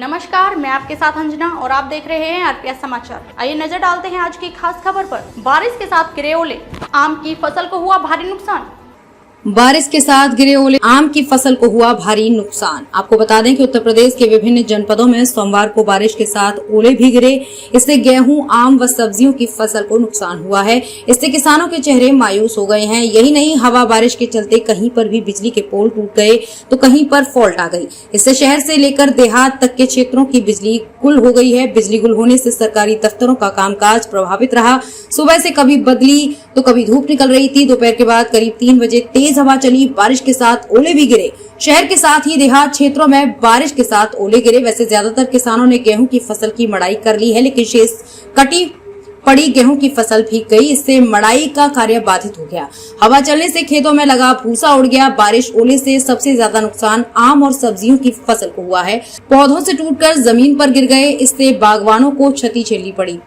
नमस्कार, मैं आपके साथ अंजना और आप देख रहे हैं आरपीएस समाचार। आइए नजर डालते हैं आज की खास खबर पर। बारिश के साथ गिरे ओले, आम की फसल को हुआ भारी नुकसान। बारिश के साथ गिरे ओले, आम की फसल को हुआ भारी नुकसान। आपको बता दें कि उत्तर प्रदेश के विभिन्न जनपदों में सोमवार को बारिश के साथ ओले भी गिरे। इससे गेहूं, आम व सब्जियों की फसल को नुकसान हुआ है। इससे किसानों के चेहरे मायूस हो गए हैं। यही नहीं, हवा बारिश के चलते कहीं पर भी बिजली के पोल टूट गए तो कहीं पर फॉल्ट आ गई। इससे शहर से लेकर देहात तक के क्षेत्रों की बिजली गुल हो गई है। बिजली गुल होने से सरकारी दफ्तरों का कामकाज प्रभावित रहा। सुबह से कभी बदली तो कभी धूप निकल रही थी। दोपहर के बाद करीब 3 बजे तेज हवा चली, बारिश के साथ ओले भी गिरे। शहर के साथ ही देहात क्षेत्रों में बारिश के साथ ओले गिरे। वैसे ज्यादातर किसानों ने गेहूं की फसल की मड़ाई कर ली है, लेकिन शेष कटी पड़ी गेहूं की फसल भीग गई। इससे मड़ाई का कार्य बाधित हो गया। हवा चलने से खेतों में लगा भूसा उड़ गया। बारिश ओले से सबसे ज्यादा नुकसान आम और सब्जियों की फसल को हुआ है। पौधों से टूटकर जमीन पर गिर गए। इससे बागवानों को क्षति झेलनी पड़ी।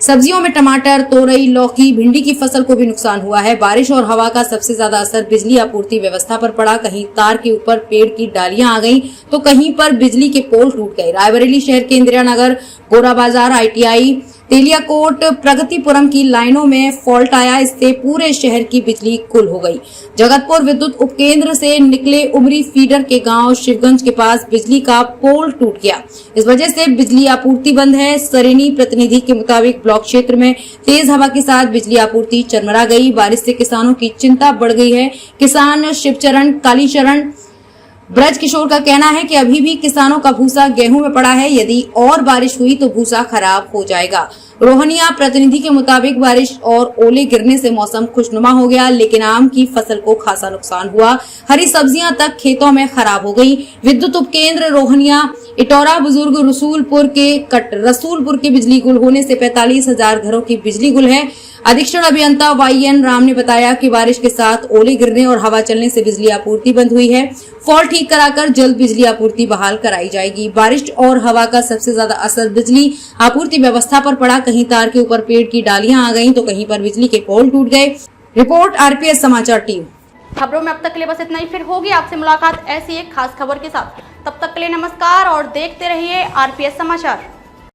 सब्जियों में टमाटर, तोरई, लौकी, भिंडी की फसल को भी नुकसान हुआ है। बारिश और हवा का सबसे ज्यादा असर बिजली आपूर्ति व्यवस्था पर पड़ा। कहीं तार के ऊपर पेड़ की डालियां आ गईं, तो कहीं पर बिजली के पोल टूट गए। रायबरेली शहर के इंदिरा नगर, गोरा बाजार, ITI, तेलियाकोट, प्रगतिपुरम की लाइनों में फॉल्ट आया। इससे पूरे शहर की बिजली गुल हो गई। जगतपुर विद्युत उपकेंद्र से निकले उमरी फीडर के गांव शिवगंज के पास बिजली का पोल टूट गया। इस वजह से बिजली आपूर्ति बंद है। सरेनी प्रतिनिधि के मुताबिक ब्लॉक क्षेत्र में तेज हवा के साथ बिजली आपूर्ति चरमरा गई। बारिश से किसानों की चिंता बढ़ गई है। किसान शिवचरण, कालीचरण, ब्रज किशोर का कहना है कि अभी भी किसानों का भूसा गेहूं में पड़ा है। यदि और बारिश हुई तो भूसा खराब हो जाएगा। रोहनिया प्रतिनिधि के मुताबिक बारिश और ओले गिरने से मौसम खुशनुमा हो गया, लेकिन आम की फसल को खासा नुकसान हुआ। हरी सब्जियां तक खेतों में खराब हो गई। विद्युत उपकेंद्र रोहनिया, इटौरा बुजुर्ग, रसूलपुर के बिजली गुल होने से 45,000 घरों की बिजली गुल है। अधीक्षण अभियंता YN राम ने बताया कि बारिश के साथ ओले गिरने और हवा चलने से बिजली आपूर्ति बंद हुई है। फॉल्ट ठीक कराकर जल्द बिजली आपूर्ति बहाल कराई जाएगी। बारिश और हवा का सबसे ज्यादा असर बिजली आपूर्ति व्यवस्था पर पड़ा। कहीं तार के ऊपर पेड़ की डालियां आ गईं, तो कहीं पर बिजली के पोल टूट गए। रिपोर्ट RPS समाचार टीम। खबरों में अब तक के लिए बस इतना ही। फिर होगी आपसे मुलाकात ऐसी एक खास खबर के साथ। तब तक के लिए नमस्कार और देखते रहिए RPS समाचार।